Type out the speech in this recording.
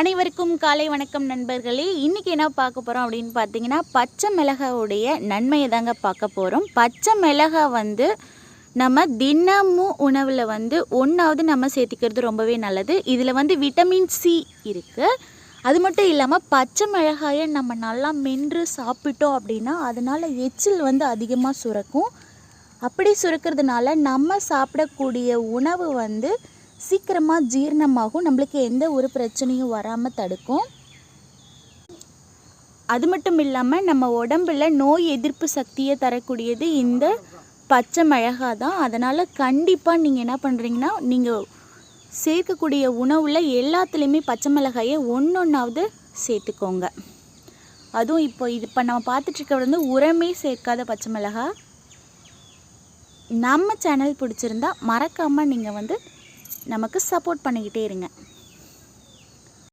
அனைவருக்கும் காலை வணக்கம் நண்பர்களே. இன்றைக்கி என்ன பார்க்க போகிறோம் அப்படின்னு பார்த்தீங்கன்னா, பச்சை மிளகாவுடைய நன்மையை தாங்க பார்க்க போகிறோம். பச்சை மிளகாய் நம்ம தினமும் உணவில் ஒன்றாவது நம்ம சேர்த்திக்கிறது ரொம்பவே நல்லது. இதில் விட்டமின் சி இருக்குது. அது மட்டும் இல்லாமல் பச்சை மிளகாயை நம்ம நல்லா மென்று சாப்பிட்டோம் அப்படின்னா அதனால் எச்சில் அதிகமாக சுரக்கும். அப்படி சுரக்கிறதுனால நம்ம சாப்பிடக்கூடிய உணவு சீக்கிரமாக ஜீரணமாகும், நம்மளுக்கு எந்த ஒரு பிரச்சனையும் வராமல் தடுக்கும். அது மட்டும் இல்லாமல் நம்ம உடம்பில் நோய் எதிர்ப்பு சக்தியை தரக்கூடியது இந்த பச்சை மிளகாய் தான். அதனால் கண்டிப்பாக நீங்கள் என்ன பண்ணுறீங்கன்னா, நீங்கள் சேர்க்கக்கூடிய உணவில் எல்லாத்துலேயுமே பச்சை மிளகாயை ஒன்றொன்றாவது சேர்த்துக்கோங்க. அதுவும் இப்போ நம்ம பார்த்துட்ருக்க உரமே சேர்க்காத பச்சை மிளகாய். நம்ம சேனல் பிடிச்சிருந்தா மறக்காமல் நீங்கள் நமக்கு சப்போர்ட் பண்ணிக்கிட்டே இருங்க.